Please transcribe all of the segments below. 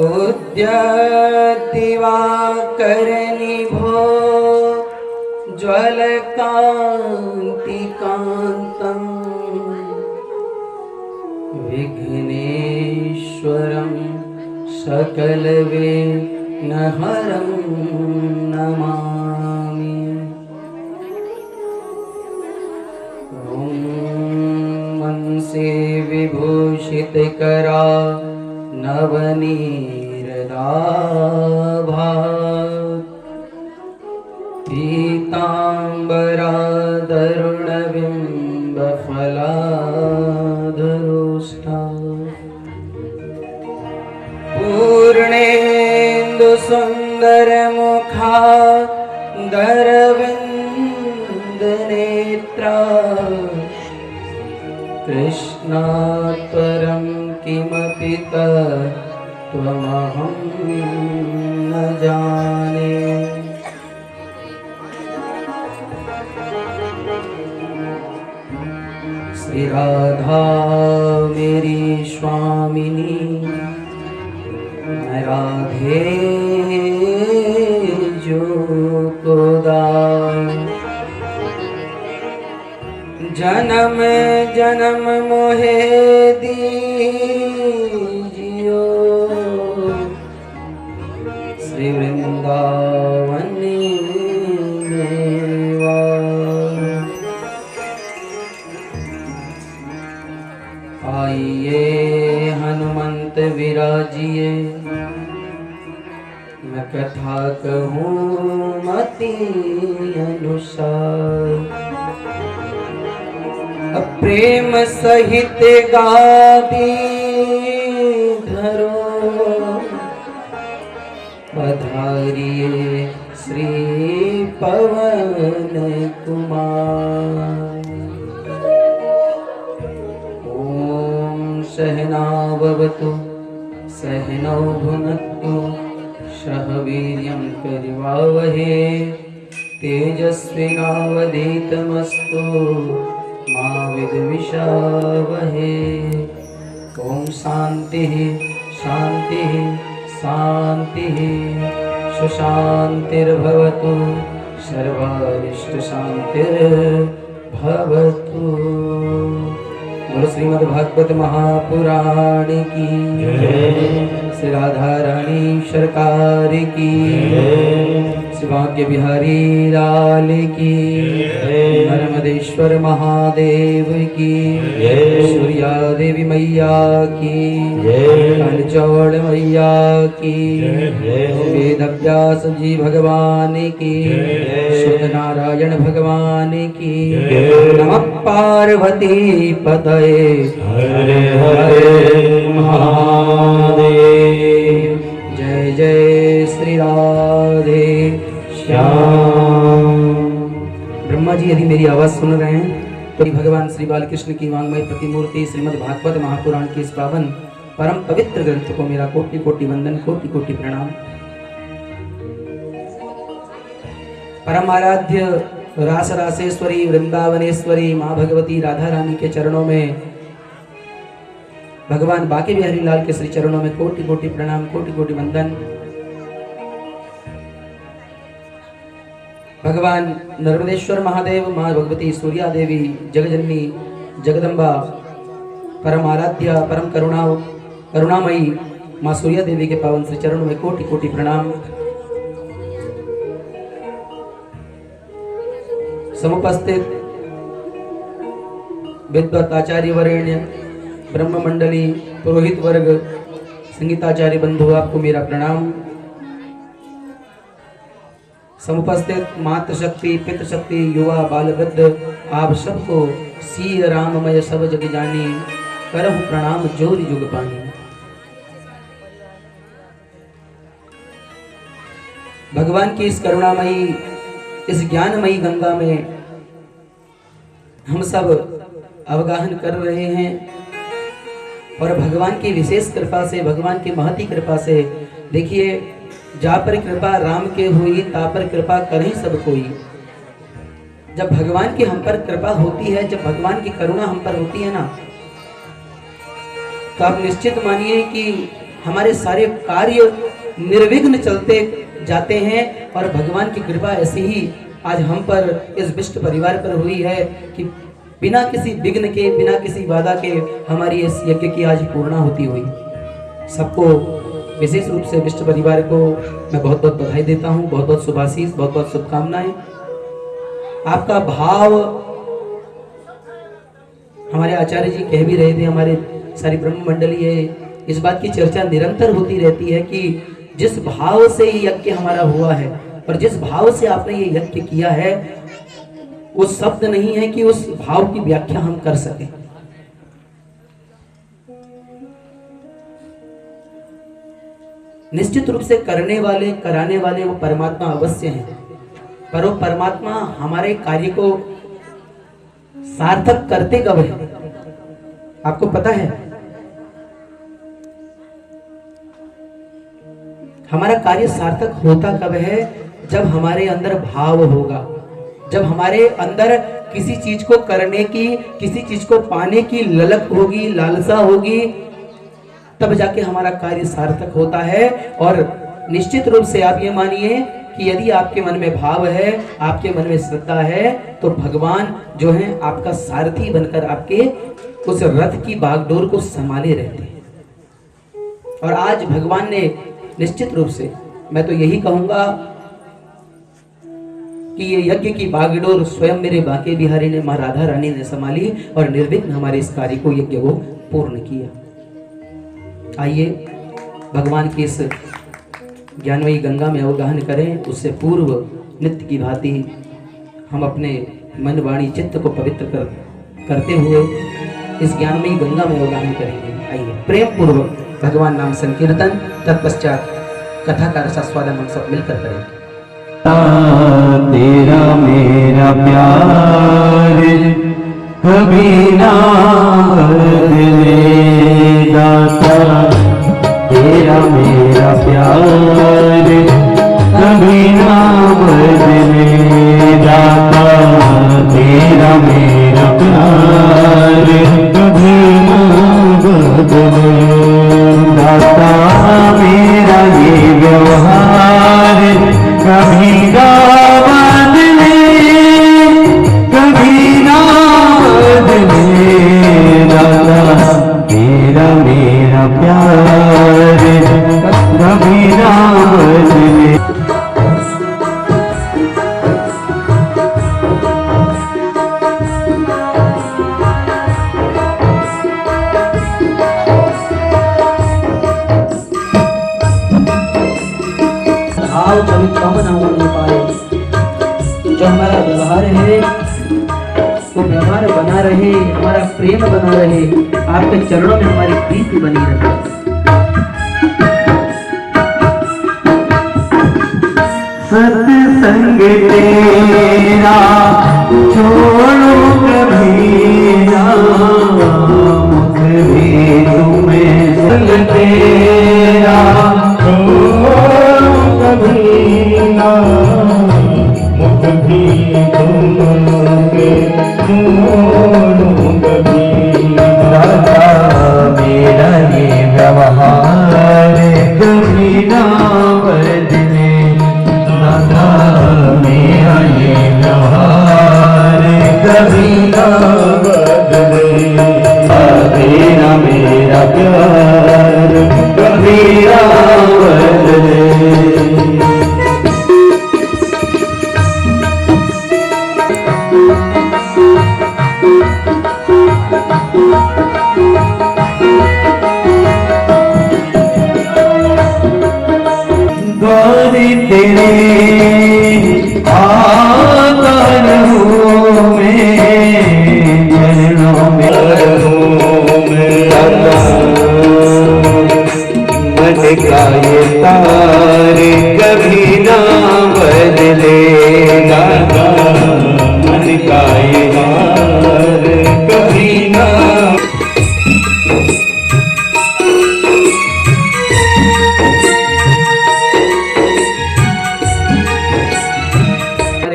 उद्यतिवाकरनिभो ज्वलकान्तिकान्तम् विघ्नेश्वरं सकलविघ्नहरं नमामि। ॐ मनसे विभूषितकरा नवनीरदाभा पीताम्बरादरुणबिम्बफलाधरोष्ठा पूर्णेन्दुसुन्दरमुखा दरविन्दनेत्रा कृष्णात् परं किमपि तत्त्वमहं न जाने। श्री राधा मेरी स्वामिनी, मैं राधे जो को दाय। जन्म जन्म मोहे दीजियो श्री वृंदावन मेवा। आइए हनुमंत विराजिए, मैं कथा कहूँ मति अनुसार। प्रेम सहित गादी धरो, पधारिए श्री पवन कुमार। ओम सहनाववतु सहनौ भुनक्तु, सह वीर्यं करवावहे, तेजस्विनावधीतमस्तु मा विद्विषावहे। ओम शांति शांति शांति, सुशांतिर्भवतु, सर्वारिष्ट शांतिर्भवतु। बोलो श्रीमद् भागवत महापुराण की जय, श्री राधा रानी सरकार की जय, श्री भाग्य बिहारी लाल की जय, नर्मदेश्वर महादेव की जय, सूर्या देवी मैया की जय, कालचौड़ मैया की जय, वेद व्यास जी भगवान की जय, शुद्ध नारायण भगवान की जय। नमः पार्वती पतये हरे हरे महादेव। जय जय श्री राधे श्याम। ब्रह्मा जी यदि मेरी आवाज सुन रहे हैं तो भगवान श्री बालकृष्ण की वांग्मय प्रतिमूर्ति श्रीमद् भागवत महापुराण के इस पावन परम पवित्र ग्रंथ को मेरा कोटि कोटि वंदन, कोटि कोटि प्रणाम। परम आराध्य रास रासेश्वरी वृंदावनेश्वरी माँ भगवती राधा रानी के चरणों में, भगवान बांके बिहारी लाल के श्री चरणों में कोटि कोटि प्रणाम, कोटि कोटि वंदन। भगवान नर्मदेश्वर महादेव, माँ भगवती सूर्या देवी, जगजननी जगदम्बा, परम आराध्या परम करुणामयी माँ सूर्या देवी के पावन श्री चरणों में कोटि कोटि प्रणाम। समुपस्थित विद्वत आचार्य वरेण्य, ब्रह्म मंडली, पुरोहित वर्ग, संगीताचार्य बंधु, आपको मेरा प्रणाम। समुपस्थित मातृशक्ति, पितृशक्ति, युवा, बाल, वृद्ध, आप सबको सी राममय सब जग जानी, करहु प्रणाम जोरि जुग पानी। भगवान की इस करुणामयी, इस ज्ञानमयी गंगा में हम सब अवगाहन कर रहे हैं और भगवान की विशेष कृपा से, भगवान की महती कृपा से, देखिए जा पर कृपा राम के हुई, ता पर कृपा करें सब कोई। जब भगवान की हम पर कृपा होती है, जब भगवान की करुणा हम पर होती है ना, तो आप निश्चित मानिए कि हमारे सारे कार्य निर्विघ्न चलते जाते हैं। और भगवान की कृपा ऐसी ही आज हम पर, इस विष्ट परिवार पर हुई है कि बिना किसी विघ्न के, बिना किसी बाधा के हमारी इस यज्ञ की आज पूर्णाहुति हुई। सबको विशेष रूप से विष्ट परिवार को मैं बहुत बहुत बधाई देता हूँ, बहुत बहुत शुभाशीष, बहुत बहुत शुभकामनाएं। आपका भाव, हमारे आचार्य जी कह भी रहे थे, हमारे सारी ब्रह्म मंडली है, इस बात की चर्चा निरंतर होती रहती है कि जिस भाव से ये यज्ञ हमारा हुआ है और जिस भाव से आपने ये यज्ञ किया है, वो शब्द नहीं है कि उस भाव की व्याख्या हम कर सकें। निश्चित रूप से करने वाले, कराने वाले वो परमात्मा अवश्य हैं, पर वो परमात्मा हमारे कार्य को सार्थक करते कब है? आपको पता है? हमारा कार्य सार्थक होता कब है? जब हमारे अंदर भाव होगा, जब हमारे अंदर किसी चीज को करने की, किसी चीज को पाने की ललक होगी, लालसा होगी, तब जाके हमारा कार्य सार्थक होता है। और निश्चित रूप से आप ये मानिए कि यदि आपके मन में भाव है, आपके मन में श्रद्धा है, तो भगवान जो है आपका सारथी बनकर आपके उस रथ की बागडोर को संभाले रहते हैं। और आज भगवान ने निश्चित रूप से, मैं तो यही कहूंगा कि ये यज्ञ की बागडोर स्वयं मेरे बांके बिहारी ने, मां राधा रानी ने संभाली और निर्विघ्न हमारे इस कार्य को, यज्ञ को पूर्ण किया। आइए भगवान की इस ज्ञानमयी गंगा में अवगाहन करें। उससे पूर्व नित्य की भांति हम अपने मन, वाणी, चित्त को पवित्र करते हुए इस ज्ञानमयी गंगा में अवगाहन करेंगे। आइए प्रेम पूर्वक भगवान नाम संकीर्तन, तत्पश्चात कथा का रसास्वादन हम सब मिलकर करेंगे। तेरा मेरा प्यार कभी ना बदले दाता, तेरा मेरा प्यार कभी ना बदले दाता, तेरा मेरा प्यार कभी ना बदले दाता, मेरा ये व्यवहार कभी ना बदले, कभी ना बदले दाता, तेरा मेरा प्यार कभी ना बदले। भाव कभी कम ना होने पाए, जो हमारा व्यवहार है वो व्यवहार बना रहे, हमारा प्रेम बना रहे, आपके चरणों में हमारी प्रीति बनी रहे। सत्संग तेरा छोड़ो कभी ना, मुख भी तुम्हें संग तेरा छोड़ो कभी ना, मुख भी तुमसे छोड़ो कभी ना, मेरा ये व्यवहार कभी ना बदले दाता, मेरा ये व्यवहार कभी ना बदले, तेरा मेरा प्यार कभी ना बदले। गौरी तेरे आकर हूँ मैं, चरणों में हूँ मैं, मन का ये तार कभी ना बदले दाता, मन का ये तार कभी ना।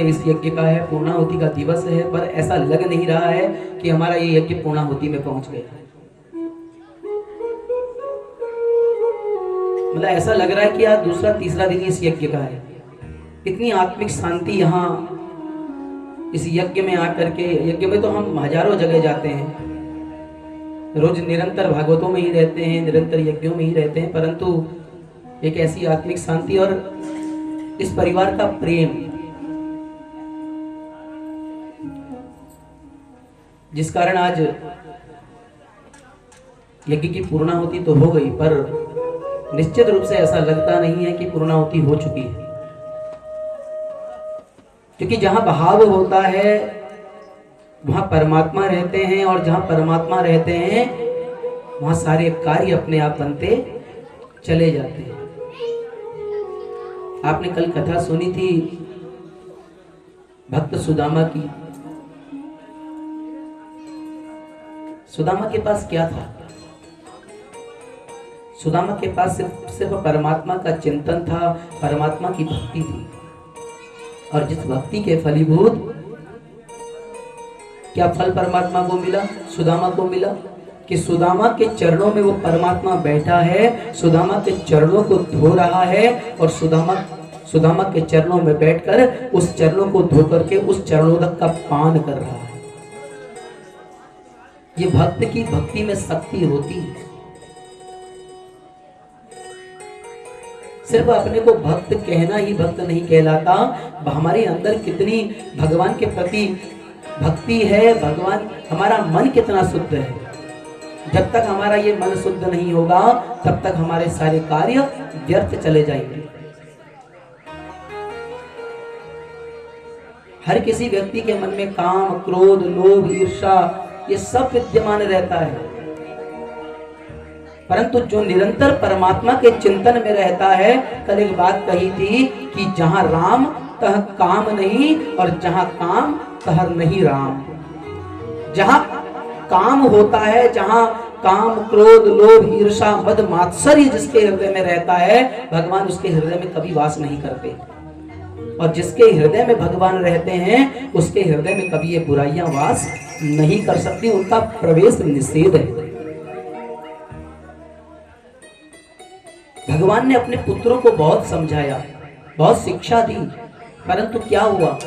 इस यज्ञ का है, पूर्णाहुति का दिवस है, पर ऐसा लग नहीं रहा है कि हमारा ये यज्ञ पूर्णाहुति में पहुंच गया है। मतलब ऐसा लग रहा है कि आज दूसरा तीसरा दिन इस यज्ञ का है। इतनी आत्मिक शांति यहाँ इस यज्ञ में आकर के। यज्ञ में तो हम हजारों जगह जाते हैं, रोज निरंतर भागवतों में ही रहते हैं, निरंतर यज्ञों में ही रहते हैं, परंतु एक ऐसी आत्मिक शांति और इस परिवार का प्रेम, जिस कारण आज यज्ञ की पूर्णाहुति तो हो गई, पर निश्चित रूप से ऐसा लगता नहीं है कि पूर्णाहुति हो चुकी है। क्योंकि जहां भाव होता है वहां परमात्मा रहते हैं, और जहां परमात्मा रहते हैं वहां सारे कार्य अपने आप बनते चले जाते हैं। आपने कल कथा सुनी थी भक्त सुदामा की। सुदामा के पास क्या था? सुदामा के पास सिर्फ परमात्मा का चिंतन था, परमात्मा की भक्ति थी। और जिस भक्ति के फलीभूत क्या फल परमात्मा को मिला, सुदामा को मिला कि सुदामा के चरणों में वो परमात्मा बैठा है, सुदामा के चरणों को धो रहा है, और सुदामा के चरणों में बैठकर उस चरणों को धो करके उस चरणोदक का पान कर रहा है। ये भक्त की भक्ति में शक्ति होती है। सिर्फ अपने को भक्त कहना ही भक्त नहीं कहलाता, हमारे अंदर कितनी भगवान के प्रति भक्ति है, भगवान हमारा मन कितना शुद्ध है। जब तक हमारा ये मन शुद्ध नहीं होगा तब तक हमारे सारे कार्य व्यर्थ चले जाएंगे। हर किसी व्यक्ति के मन में काम, क्रोध, लोभ, ईर्ष्या ये सब विद्यमान रहता है, परंतु जो निरंतर परमात्मा के चिंतन में रहता है, कल एक बात कही थी कि जहां राम तह काम नहीं, और जहां काम तह नहीं राम। जहां काम होता है, जहां काम, क्रोध, लोभ, ईर्ष्या, मद, मात्सर्य जिसके हृदय में रहता है, भगवान उसके हृदय में कभी वास नहीं करते। और जिसके हृदय में भगवान रहते हैं उसके हृदय में कभी ये बुराइयां वास नहीं कर सकती, उनका प्रवेश निषेध है। भगवान ने अपने पुत्रों को बहुत समझाया, बहुत शिक्षा दी, परंतु क्या हुआ?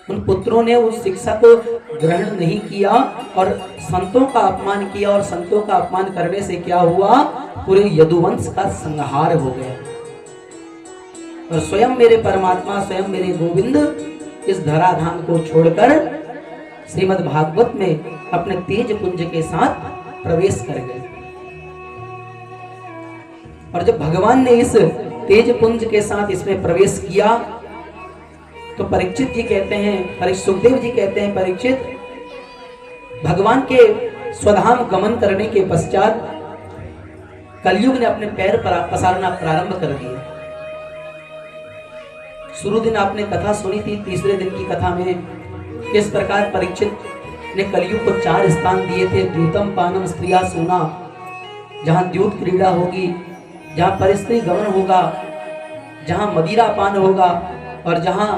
उन पुत्रों ने उस शिक्षा को ग्रहण नहीं किया और संतों का अपमान किया, और संतों का अपमान करने से क्या हुआ? पूरे यदुवंश का संहार हो गया। और स्वयं मेरे परमात्मा, स्वयं मेरे गोविंद इस धराधाम को छोड़कर श्रीमद् भागवत में अपने तेज पुंज के साथ प्रवेश कर गए। और जब भगवान ने इस तेज पुंज के साथ इसमें प्रवेश किया तो परीक्षित जी कहते हैं, सुखदेव जी कहते हैं, परीक्षित, भगवान के स्वधाम गमन करने के पश्चात कलयुग ने अपने पैर पसारना प्रारंभ कर दिए। शुरू दिन आपने कथा सुनी थी, तीसरे दिन की कथा में किस प्रकार परीक्षित ने कलयुग को 4 स्थान दिए थे। द्यूतम पानम स्त्रिया सोना, जहां द्यूत क्रीड़ा होगी, जहां परिस्त्री गमन होगा, जहां मदिरा पान होगा, और जहां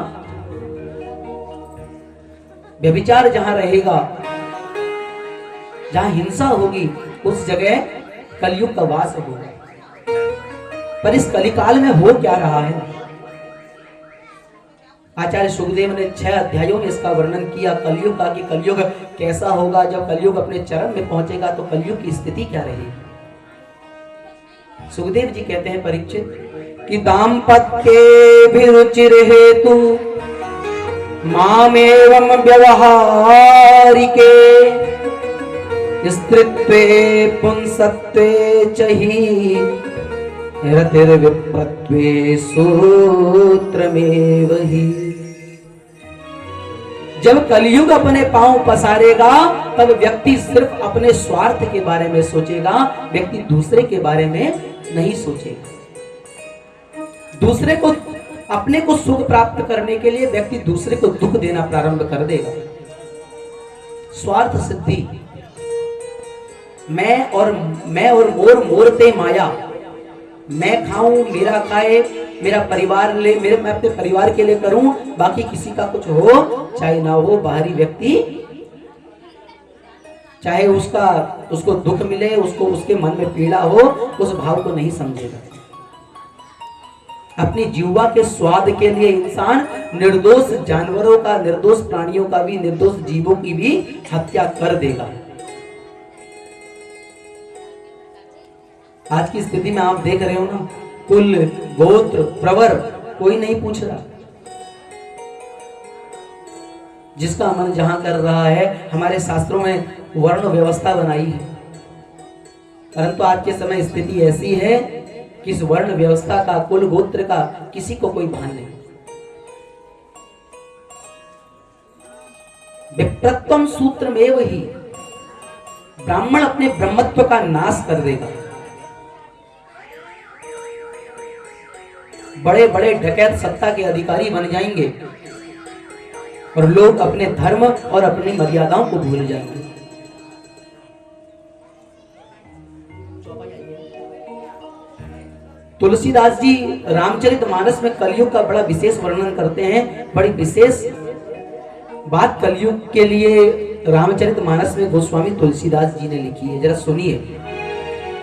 व्यभिचार जहां रहेगा, जहां हिंसा होगी, उस जगह कलयुग का वास होगा। पर इस कलिकाल में हो क्या रहा है? आचार्य सुखदेव ने 6 अध्यायों में इसका वर्णन किया कलयुग का, कि कलयुग कैसा होगा। जब कलयुग अपने चरम में पहुंचेगा तो कलयुग की स्थिति क्या रहेगी। सुखदेव जी कहते हैं परीक्षित कि दाम्पत्ये भिरुचिर हेतु मामेवं व्यवहारिके स्त्रीत्वे पुंसत्वे चहि रतिर्विप्रत्वे सूत्रमेव हि। जब कलयुग अपने पांव पसारेगा तब व्यक्ति सिर्फ अपने स्वार्थ के बारे में सोचेगा, व्यक्ति दूसरे के बारे में नहीं सोचेगा। दूसरे को, अपने को सुख प्राप्त करने के लिए व्यक्ति दूसरे को दुख देना प्रारंभ कर देगा। स्वार्थ सिद्धि, मैं और मोर मोरते माया, मैं खाऊं, मेरा खाए, मेरा परिवार ले, मैं अपने परिवार के लिए करूं, बाकी किसी का कुछ हो चाहे ना हो, बाहरी व्यक्ति चाहे उसको दुख मिले, उसको उसके मन में पीड़ा हो, उस भाव को नहीं समझेगा। अपनी जीवा के स्वाद के लिए इंसान निर्दोष जानवरों का, निर्दोष प्राणियों का भी, निर्दोष जीवों की भी हत्या कर देगा। आज की स्थिति में आप देख रहे हो ना, कुल, गोत्र, प्रवर कोई नहीं पूछ रहा। जिसका मन जहां कर रहा है, हमारे शास्त्रों में वर्ण व्यवस्था बनाई है, परंतु आज के समय स्थिति ऐसी है कि इस वर्ण व्यवस्था का, कुल गोत्र का किसी को कोई भान नहीं। विप्रत्वम सूत्रमेव ही, ब्राह्मण अपने ब्रह्मत्व का नाश कर देगा। बड़े बड़े डकैत सत्ता के अधिकारी बन जाएंगे और लोग अपने धर्म और अपनी मर्यादाओं को भूल जाएंगे। तुलसीदास जी रामचरितमानस में कलयुग का बड़ा विशेष वर्णन करते हैं। बड़ी विशेष बात कलयुग के लिए रामचरितमानस में गोस्वामी तुलसीदास जी ने लिखी है। जरा सुनिए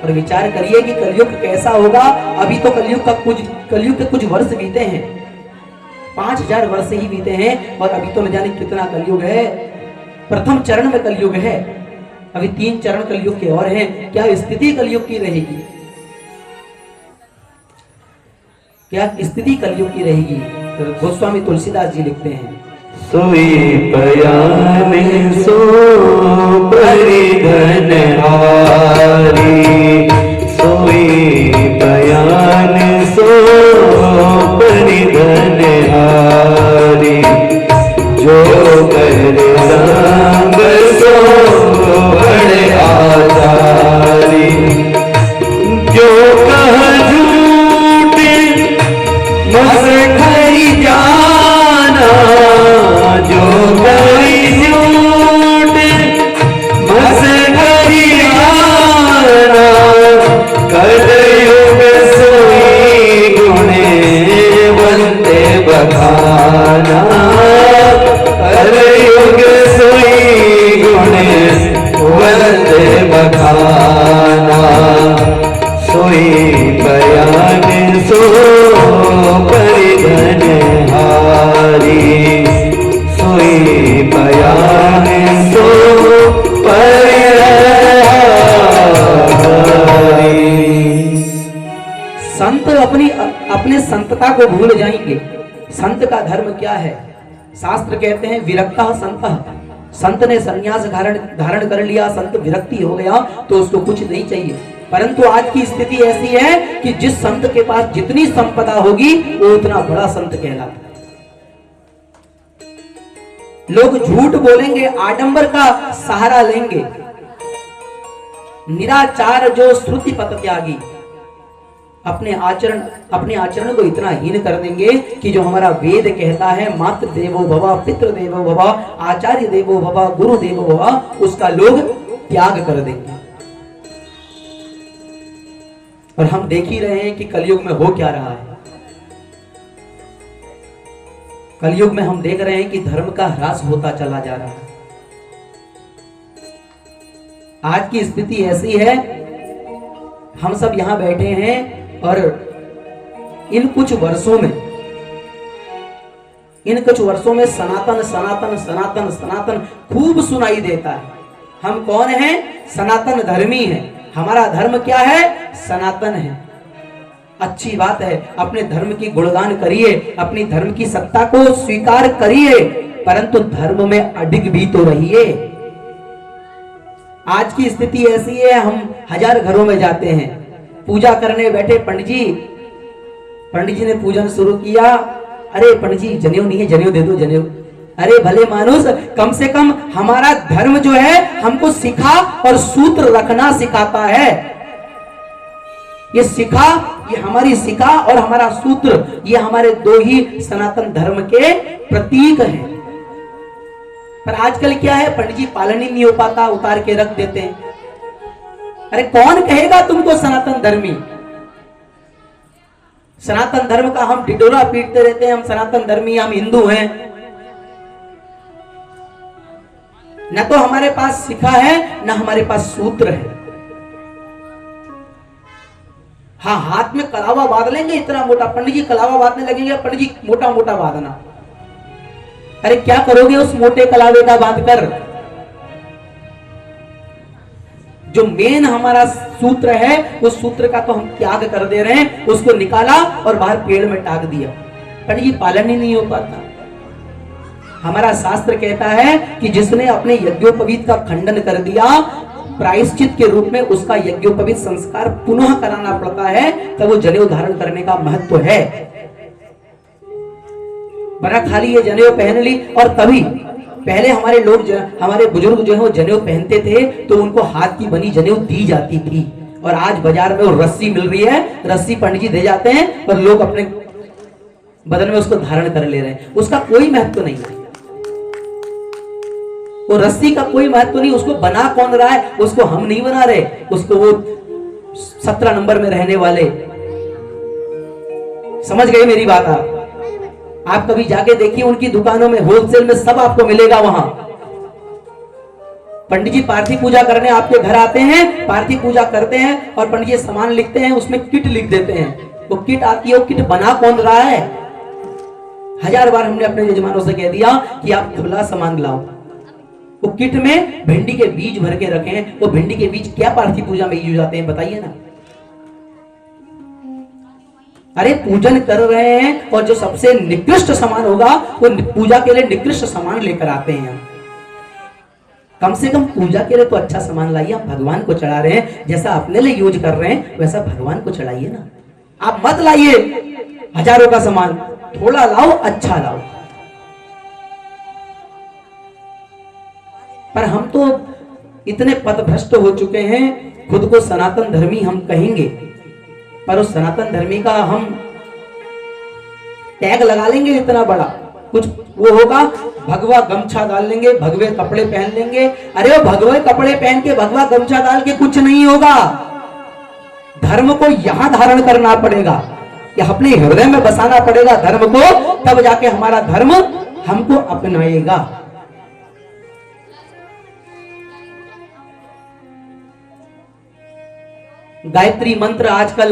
और विचार करिए कि कलयुग कैसा होगा। अभी तो कलयुग के कुछ वर्ष बीते हैं, 5000 वर्ष ही बीते हैं, और अभी तो न जाने कितना कलयुग है। प्रथम चरण में कलयुग है, अभी 3 चरण कलयुग के और हैं। क्या स्थिति कलयुग की रहेगी? क्या स्थिति कलयुग की रहेगी? तो गोस्वामी तुलसीदास जी लिखते हैं, सोई पयान सो परिधन हारी, सोई पयान सो परिधन हारी, जो कर संग सो बड़े आचारी, जो कह झूठ मस खरी जाना, जो कही झूठ बस खरी आना, कलयुग सोई गुणे वंदे बखाना, कलयुग सोई गुणे वंदे बखाना, सोई बयान सो परिधन हारी, सोई बयान सो परिधन हारी। संत अपने संतता को भूल जाएंगे। संत का धर्म क्या है? शास्त्र कहते हैं विरक्ता संत। संत ने संन्यास धारण कर लिया, संत विरक्ति हो गया तो उसको कुछ नहीं चाहिए। परंतु आज की स्थिति ऐसी है कि जिस संत के पास जितनी संपदा होगी वो उतना बड़ा संत कहलाता है। लोग झूठ बोलेंगे, आडंबर का सहारा लेंगे, निराचार जो श्रुति पथ त्यागी, अपने आचरण को इतना हीन कर देंगे कि जो हमारा वेद कहता है मातृ देवो भव, पितृ देवो भव, आचार्य देवो भव, गुरु देवो भव, उसका लोग त्याग कर देंगे। और हम देख ही रहे हैं कि कलयुग में हो क्या रहा है। कलयुग में हम देख रहे हैं कि धर्म का ह्रास होता चला जा रहा है। आज की स्थिति ऐसी है, हम सब यहां बैठे हैं और इन कुछ वर्षों में सनातन सनातन सनातन सनातन खूब सुनाई देता है। हम कौन हैं? सनातन धर्मी हैं। हमारा धर्म क्या है? सनातन है। अच्छी बात है, अपने धर्म की गुणगान करिए, अपनी धर्म की सत्ता को स्वीकार करिए, परंतु धर्म में अडिग भी तो रहिए। आज की स्थिति ऐसी है, हम 1000 घरों में जाते हैं, पूजा करने बैठे पंडित जी ने पूजन शुरू किया। अरे पंडित जी जनेऊ नहीं है, जनेऊ दे दो, जनेऊ। अरे भले मानुस, कम से कम हमारा धर्म जो है हमको सिखा और सूत्र रखना सिखाता है। ये सिखा, ये हमारी सिखा और हमारा सूत्र, ये हमारे 2 ही सनातन धर्म के प्रतीक हैं। पर आजकल क्या है, पंडित जी पालन ही नहीं हो पाता, उतार के रख देते हैं। अरे कौन कहेगा तुमको सनातन धर्मी? सनातन धर्म का हम ढिढोरा पीटते रहते हैं, हम सनातन धर्मी, हम हिंदू हैं। न तो हमारे पास शिखा है, न हमारे पास सूत्र है। हाँ, हाथ में कलावा बांध लेंगे इतना मोटा, पंडित जी कलावा बांधने लगेंगे, पंडित जी मोटा मोटा बांधना। अरे क्या करोगे उस मोटे कलावे का बांधकर? जो मेन हमारा सूत्र है, उस सूत्र का तो हम त्याग कर दे रहे हैं। उसको निकाला और बाहर पेड़ में टाक दिया। पंडित जी पालन ही नहीं हो पाता। हमारा शास्त्र कहता है कि जिसने अपने यज्ञोपवीत का खंडन कर दिया, प्रायश्चित के रूप में उसका यज्ञोपवीत संस्कार पुनः कराना पड़ता है, तब वो जनेऊ धारण करने का महत्व है। बना खाली ये जनेऊ पहन ली, और तभी पहले हमारे लोग हमारे बुजुर्ग जो है वो जनेऊ पहनते थे तो उनको हाथ की बनी जनेऊ दी जाती थी। और आज बाजार में वो रस्सी मिल रही है, रस्सी पंडित जी दे जाते हैं और लोग अपने बदन में उसको धारण कर ले रहे हैं। उसका कोई महत्व नहीं है, वो रस्सी का कोई महत्व नहीं। उसको बना कौन रहा है? उसको हम नहीं बना रहे, उसको वो 17 नंबर में रहने वाले। समझ गए मेरी बात? आप कभी जाके देखिए उनकी दुकानों में, होलसेल में सब आपको मिलेगा। वहां पंडित जी पार्थिव पूजा करने आपके घर आते हैं, पार्थिव पूजा करते हैं और पंडित जी सामान लिखते हैं, उसमें किट लिख देते हैं। वो किट आती है, वो किट बना कौन रहा है? 1000 बार हमने अपने यजमानों से कह दिया कि आप खुला सामान लाओ। वो किट में भिंडी के बीज भर के रखें। वो भिंडी के बीज क्या पार्थिव पूजा में यूज आते हैं बताइए ना? अरे पूजन कर रहे हैं और जो सबसे निकृष्ट सामान होगा वो पूजा के लिए निकृष्ट सामान लेकर आते हैं। कम से कम पूजा के लिए तो अच्छा सामान लाइए। आप भगवान को चढ़ा रहे हैं, जैसा अपने लिए यूज कर रहे हैं वैसा भगवान को चढ़ाइए ना। आप मत लाइए हजारों का सामान, थोड़ा लाओ, अच्छा लाओ। पर हम तो इतने पथभ्रष्ट हो चुके हैं, खुद को सनातन धर्मी हम कहेंगे, पर उस सनातन धर्मी का हम टैग लगा लेंगे इतना बड़ा, कुछ वो होगा, भगवा गमछा डाल लेंगे, भगवे कपड़े पहन लेंगे। अरे वो भगवे कपड़े पहन के, भगवा गमछा डाल के कुछ नहीं होगा। धर्म को यहां धारण करना पड़ेगा, या अपने हृदय में बसाना पड़ेगा धर्म को, तब जाके हमारा धर्म हमको अपनाएगा। गायत्री मंत्र आजकल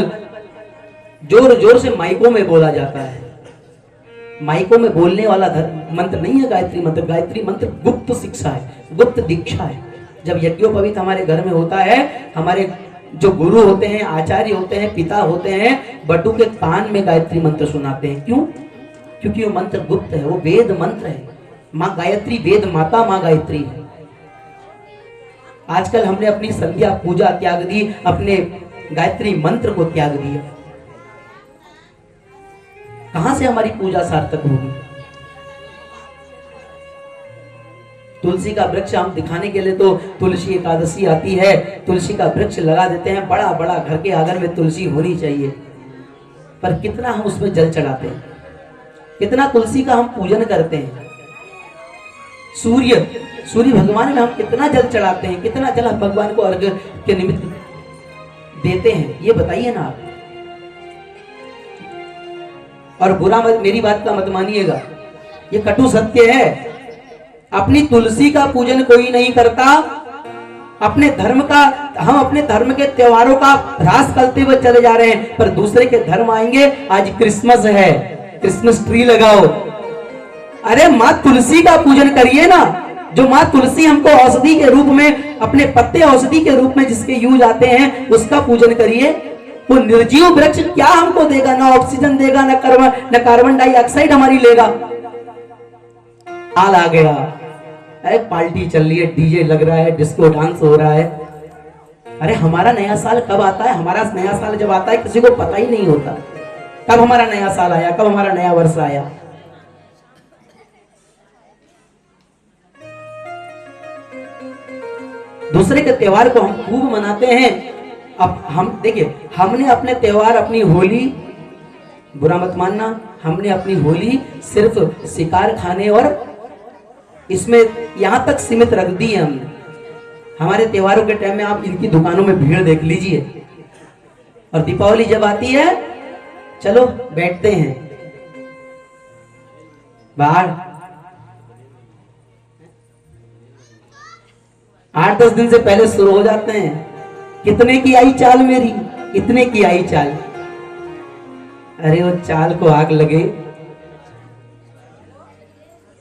जोर जोर से माइकों में बोला जाता है। माइकों में बोलने वाला मंत्र नहीं है गायत्री मंत्र। गायत्री मंत्र गुप्त शिक्षा है, गुप्त दीक्षा है। जब यज्ञोपवीत हमारे घर में होता है, हमारे जो गुरु होते हैं, आचार्य होते हैं, पिता होते हैं, बटू के कान में गायत्री मंत्र सुनाते हैं। क्यों? क्योंकि वो मंत्र गुप्त है, वो वेद मंत्र है। माँ गायत्री वेद माता, माँ गायत्री है। आजकल हमने अपनी संध्या पूजा त्याग दी, अपने गायत्री मंत्र को त्याग दिया। कहां से हमारी पूजा सार्थक होगी? तुलसी का वृक्ष हम दिखाने के लिए तो तुलसी एकादशी आती है, तुलसी का वृक्ष लगा देते हैं, बड़ा बड़ा, घर के आंगन में तुलसी होनी चाहिए। पर कितना हम उसमें जल चढ़ाते हैं, कितना तुलसी का हम पूजन करते हैं। सूर्य भगवान में हम कितना जल चढ़ाते हैं, कितना जल हम भगवान को अर्घ्य के निमित्त देते हैं, ये बताइए ना आप। और बुरा मत, मेरी बात का मत मानिएगा, ये कटु सत्य है। अपनी तुलसी का पूजन कोई नहीं करता, अपने धर्म का, हम अपने धर्म के त्योहारों का ह्रास करते हुए चले जा रहे हैं, पर दूसरे के धर्म आएंगे। आज क्रिसमस है, क्रिसमस ट्री लगाओ। अरे माँ तुलसी का पूजन करिए ना। जो माँ तुलसी हमको औषधि के रूप में, अपने पत्ते औषधि के रूप में जिसके यूज आते हैं, उसका पूजन करिए। वो निर्जीव वृक्ष क्या हमको देगा? ना ऑक्सीजन देगा, ना कार्बन डाइऑक्साइड हमारी लेगा। हाल आ गया, अरे पार्टी चल रही है, डीजे लग रहा है, डिस्को डांस हो रहा है। अरे हमारा नया साल कब आता है? हमारा नया साल जब आता है किसी को पता ही नहीं होता कब हमारा नया साल आया, कब हमारा नया वर्ष आया। दूसरे के त्योहार को हम खूब मनाते हैं। अब हम देखिए, हमने अपने त्योहार, अपनी होली, बुरा मत मानना, हमने अपनी होली सिर्फ शिकार खाने और इसमें यहां तक सीमित रख दी है हमने। हमारे त्योहारों के टाइम में आप इनकी दुकानों में भीड़ देख लीजिए, और दीपावली जब आती है, चलो बैठते हैं बाहर। 8-10 दिन से पहले शुरू हो जाते हैं। कितने की आई चाल मेरी, इतने की आई चाल। अरे वो चाल को आग लगे।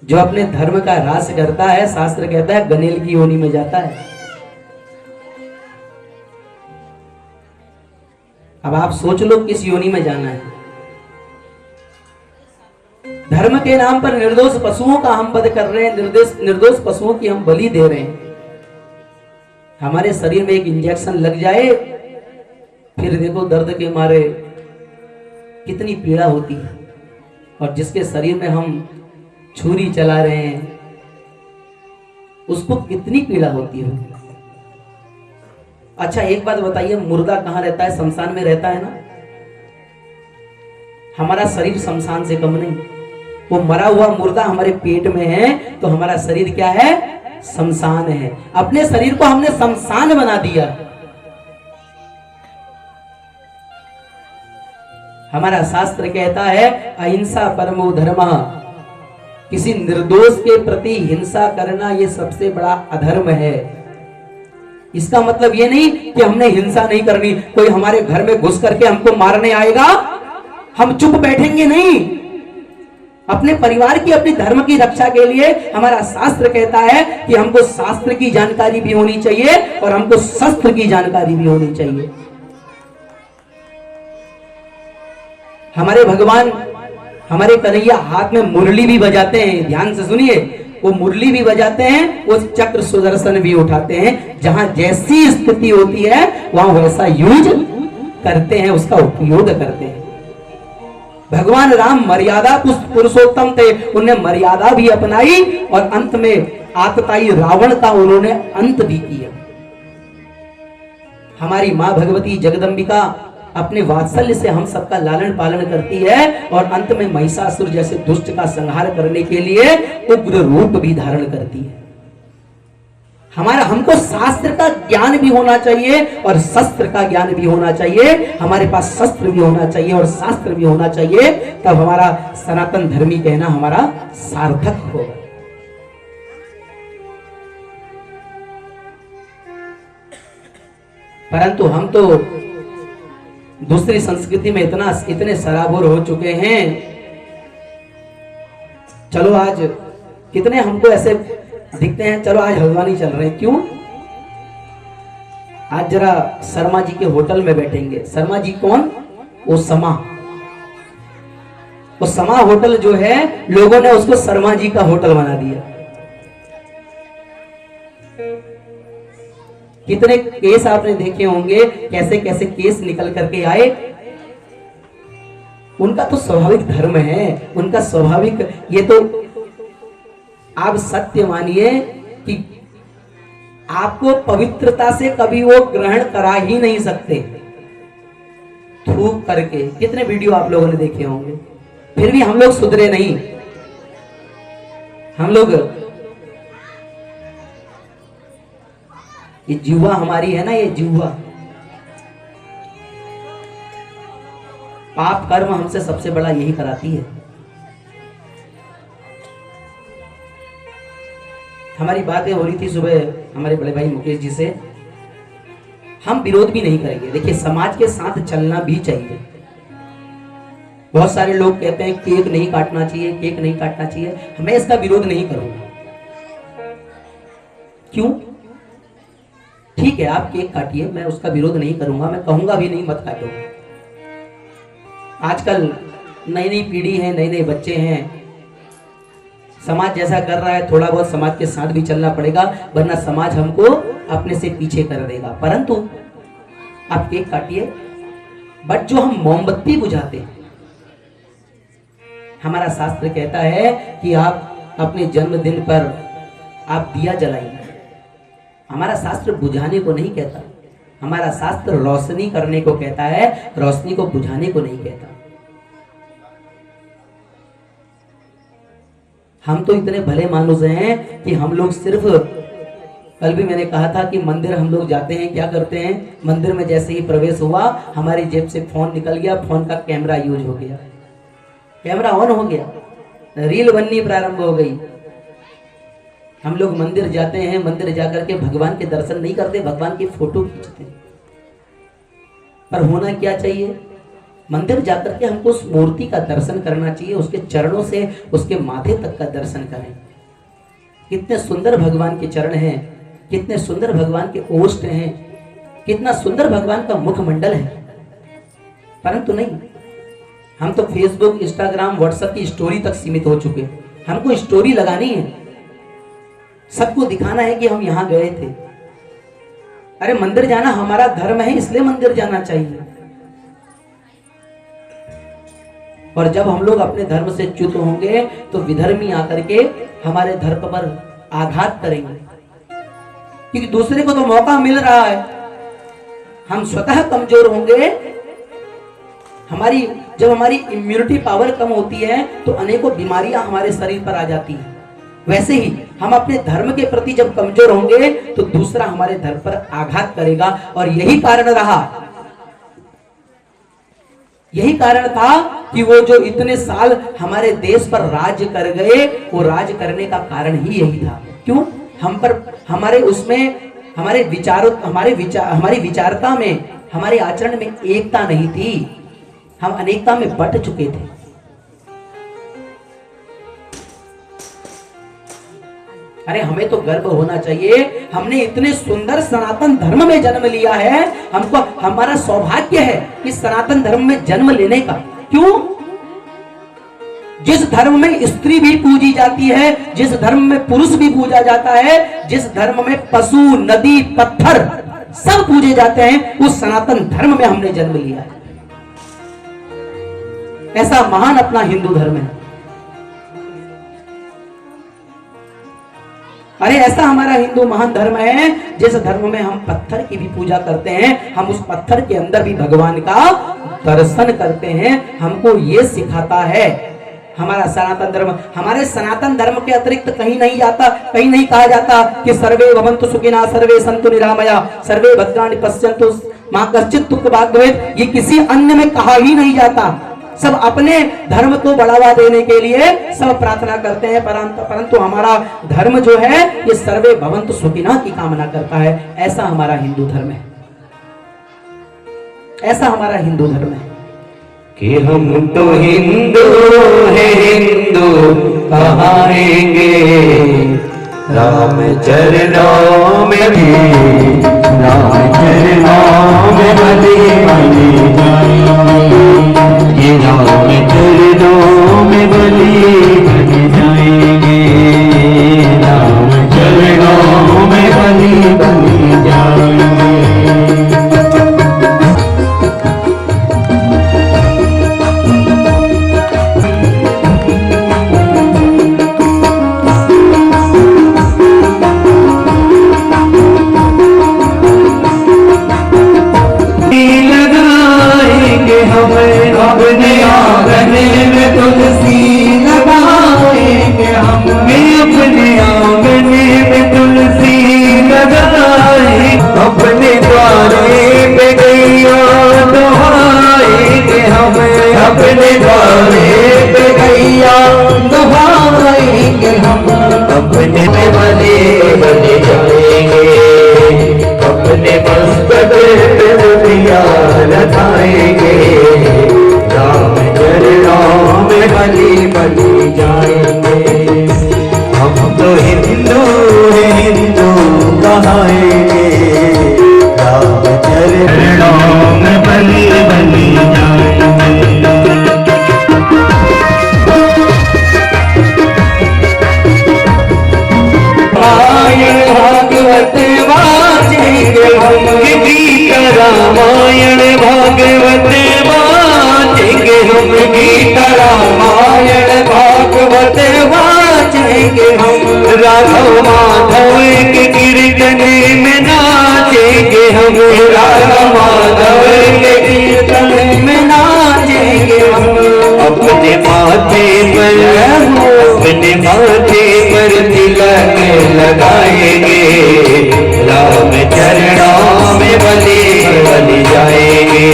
जो अपने धर्म का ह्रास करता है, शास्त्र कहता है गनेल की योनि में जाता है। अब आप सोच लो किस योनि में जाना है। धर्म के नाम पर निर्दोष पशुओं का हम वध कर रहे हैं, निर्दोष पशुओं की हम बलि दे रहे हैं। हमारे शरीर में एक इंजेक्शन लग जाए, फिर देखो दर्द के मारे कितनी पीड़ा होती है। और जिसके शरीर में हम छुरी चला रहे हैं उसको कितनी पीड़ा होती है। अच्छा एक बात बताइए, मुर्दा कहां रहता है? शमशान में रहता है ना। हमारा शरीर शमशान से कम नहीं। वो मरा हुआ मुर्दा हमारे पेट में है तो हमारा शरीर क्या है? शमशान है। अपने शरीर को हमने शमशान बना दिया। हमारा शास्त्र कहता है अहिंसा परमो धर्मः। किसी निर्दोष के प्रति हिंसा करना ये सबसे बड़ा अधर्म है। इसका मतलब ये नहीं कि हमने हिंसा नहीं करनी। कोई हमारे घर में घुस करके हमको मारने आएगा, हम चुप बैठेंगे नहीं। अपने परिवार की, अपने धर्म की रक्षा के लिए हमारा शास्त्र कहता है कि हमको शास्त्र की जानकारी भी होनी चाहिए और हमको शस्त्र की जानकारी भी होनी चाहिए। हमारे भगवान, हमारे कन्हैया हाथ में मुरली भी बजाते हैं। ध्यान से सुनिए, वो मुरली भी बजाते हैं, वो चक्र सुदर्शन भी उठाते हैं। जहां जैसी स्थिति होती है वहां वैसा यूज करते हैं, उसका उपयोग करते हैं। भगवान राम मर्यादा पुरुषोत्तम थे, उन्हें मर्यादा भी अपनाई और अंत में आतताई रावण का उन्होंने अंत भी किया। हमारी मां भगवती जगदंबिका अपने वात्सल्य से हम सबका लालन पालन करती है और अंत में महिषासुर जैसे दुष्ट का संहार करने के लिए उग्र रूप भी धारण करती है। हमको शास्त्र का ज्ञान भी होना चाहिए और शस्त्र का ज्ञान भी होना चाहिए। हमारे पास शस्त्र भी होना चाहिए और शास्त्र भी होना चाहिए, तब हमारा सनातन धर्मी कहना हमारा सार्थक होगा। परंतु हम तो दूसरी संस्कृति में इतने सराबोर हो चुके हैं। चलो आज कितने हमको ऐसे दिखते हैं, चलो आज हल्द्वानी चल रहे हैं। क्यों? आज जरा शर्मा जी के होटल में बैठेंगे। शर्मा जी कौन? वो समा होटल जो है, लोगों ने उसको शर्मा जी का होटल बना दिया। कितने केस आपने देखे होंगे, कैसे कैसे केस निकल करके आए। उनका तो स्वाभाविक धर्म है, उनका स्वाभाविक, ये तो आप सत्य मानिए कि आपको पवित्रता से कभी वो ग्रहण करा ही नहीं सकते। थूक करके कितने वीडियो आप लोगों ने देखे होंगे, फिर भी हम लोग सुधरे नहीं। हम लोग, ये जीवा हमारी है ना, ये जीवा पाप कर्म हमसे सबसे बड़ा यही कराती है। हमारी बातें हो रही थी सुबह हमारे बड़े भाई मुकेश जी से। हम विरोध भी नहीं करेंगे। देखिए, समाज के साथ चलना भी चाहिए। बहुत सारे लोग कहते हैं केक नहीं काटना चाहिए, केक नहीं काटना चाहिए। मैं इसका विरोध नहीं करूंगा। क्यों? ठीक है, आप केक काटिए, मैं उसका विरोध नहीं करूंगा, मैं कहूंगा भी नहीं मत काटो। आजकल नई नई पीढ़ी है, नए नए बच्चे हैं, समाज जैसा कर रहा है, थोड़ा बहुत समाज के साथ भी चलना पड़ेगा, वरना समाज हमको अपने से पीछे कर देगा। परंतु आप केक काटिए, बट जो हम मोमबत्ती बुझाते हैं, हमारा शास्त्र कहता है कि आप अपने जन्मदिन पर आप दिया जलाइए। हमारा शास्त्र बुझाने को नहीं कहता, हमारा शास्त्र रोशनी करने को कहता है, रोशनी को बुझाने को नहीं कहता। हम तो इतने भले मानुस हैं कि हम लोग सिर्फ, कल भी मैंने कहा था कि मंदिर हम लोग जाते हैं, क्या करते हैं, मंदिर में जैसे ही प्रवेश हुआ हमारी जेब से फोन निकल गया, फोन का कैमरा यूज हो गया, कैमरा ऑन हो गया, रील बननी प्रारंभ हो गई। हम लोग मंदिर जाते हैं, मंदिर जाकर के भगवान के दर्शन नहीं करते, भगवान की फोटो खींचते हैं। पर होना क्या चाहिए? मंदिर जाकर के हमको उस मूर्ति का दर्शन करना चाहिए, उसके चरणों से उसके माथे तक का दर्शन करें। कितने सुंदर भगवान के चरण हैं, कितने सुंदर भगवान के ओष्ठ हैं, कितना सुंदर भगवान का मुखमंडल है। परंतु नहीं, हम तो फेसबुक, इंस्टाग्राम, व्हाट्सएप की स्टोरी तक सीमित हो चुके। हमको स्टोरी लगानी है, सबको दिखाना है कि हम यहां गए थे। अरे मंदिर जाना हमारा धर्म है, इसलिए मंदिर जाना चाहिए। और जब हम लोग अपने धर्म से च्युत होंगे तो विधर्मी आकर के हमारे धर्म पर आघात करेंगे, क्योंकि दूसरे को तो मौका मिल रहा है। हम स्वतः कमजोर होंगे। जब हमारी इम्यूनिटी पावर कम होती है तो अनेकों बीमारियां हमारे शरीर पर आ जाती हैं। वैसे ही हम अपने धर्म के प्रति जब कमजोर होंगे तो दूसरा हमारे धर्म पर आघात करेगा। और यही कारण था कि वो जो इतने साल हमारे देश पर राज्य कर गए, वो राज्य करने का कारण ही यही था। क्यों? हम पर, हमारे उसमें, हमारी विचारता में, हमारे आचरण में एकता नहीं थी। हम अनेकता में बट चुके थे। अरे हमें तो गर्व होना चाहिए, हमने इतने सुंदर सनातन धर्म में जन्म लिया है। हमको, हमारा सौभाग्य है इस सनातन धर्म में जन्म लेने का। क्यों? जिस धर्म में स्त्री भी पूजी जाती है, जिस धर्म में पुरुष भी पूजा जाता है, जिस धर्म में पशु, नदी, पत्थर सब पूजे जाते हैं, उस सनातन धर्म में हमने जन्म लिया है। ऐसा महान अपना हिंदू धर्म है। अरे ऐसा हमारा हिंदू महान धर्म है, जिस धर्म में हम पत्थर की भी पूजा करते हैं, हम उस पत्थर के अंदर भी भगवान का दर्शन करते हैं। हमको ये सिखाता है हमारा सनातन धर्म। हमारे सनातन धर्म के अतिरिक्त कहीं नहीं कहा जाता कि सर्वे भवन्तु सुखिनः, सर्वे सन्तु निरामया, सर्वे भद्राणि पश्यन्तु मा कश्चित् दुःख भाग् भवेत्। ये किसी अन्य में कहा ही नहीं जाता। सब अपने धर्म को बढ़ावा देने के लिए सब प्रार्थना करते हैं, परंतु हमारा धर्म जो है ये सर्वे भवन्तु सुखिनः की कामना करता है। ऐसा हमारा हिंदू धर्म है, ऐसा हमारा हिंदू धर्म है कि हम तो हिंदू हैं, हिंदू कहाएंगे राम चरणों में भी, राम चरणों में बलि बलि जाएंगे, ये राम चरणों में बलि बलि जाएंगे, राम चरणों में बलि बलि जाएंगे। अपने आंगन में तुलसी लगाएंगे हम, अपने आंगन में तुलसी लगाएंगे, अपने द्वारे पे गैया दुहाएंगे हम, अपने द्वारे पे गैया दुहाएंगे हम, अपने में बने बने जाएंगे, अपने मस्तक पे दुनिया लगाएंगे, राम चरणों में बलि बलि जाएंगे। हम तो हिंदू हैं, हिंदू कहाएंगे राम चरणों में बलि बलि जाएंगे। भागवत वाचेंगे हम, गीता रामायण भागवत वाचेंगे हम, गीता रामायण भागवत वाचेंगे हम, राघव माधव के कीर्तन में नाचेंगे हम, राघव माधव के कीर्तन में नाचेंगे हम, अपने माथे पर, अपने माथे पर तिलक लगाएंगे, राम चरणों में बलि बलि जाएंगे,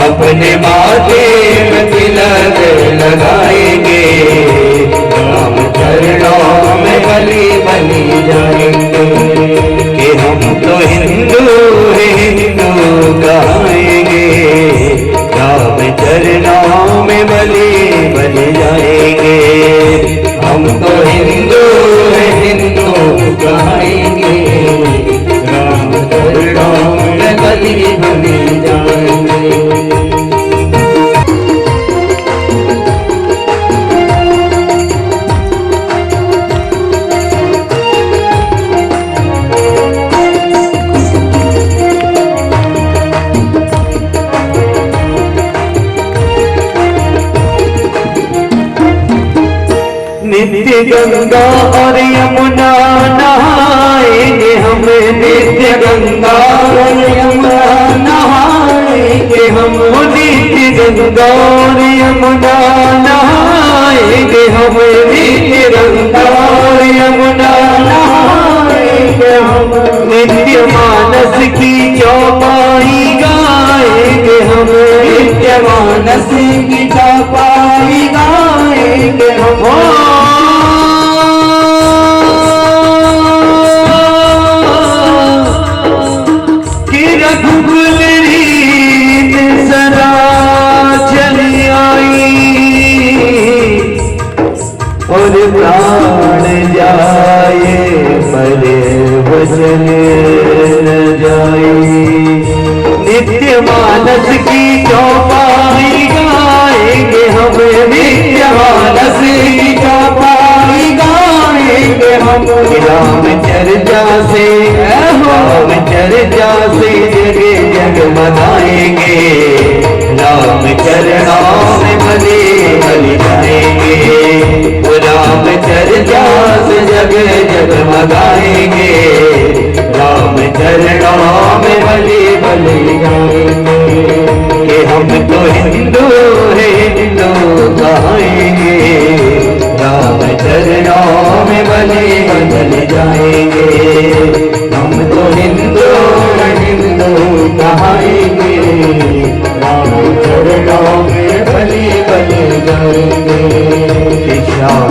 अपने माथे में तिलक लगाएंगे, राम चरणों में बलि बलि नित्य गंगा और यमुना नहाएंगे हम, नित्य गंगा और यमुना नहाएंगे हम, नित्य गंगा और यमुना नहाएंगे हम, नित्य गंगा और यमुना नहाएंगे हम, नित्य मानस की चौपाई गाएंगे हम, नित्य मानस की चौपाई गाएंगे हम। कि रघुकुल रीत सदा चली आई और प्राण जाए पर वचन न जाए, नित्य मानस की चौपाई गाएंगे हम, नित्य मानस की चौपाई गाएंगे हम। राम चर्चा से, राम चर्चा से जग जगमगाएंगे, राम चरणों में भले भले जाएंगे, राम चर्चा से जग जगमगाएंगे, राम चरणों में भले भले जाएंगे। कि हम तो हिंदू है हिंदू कहाएंगे, राम चरणों में भले भले जाएंगे, हम तो हिंदू है हिंदू कहाएंगे, राम चरणों में भले भले जाएंगे।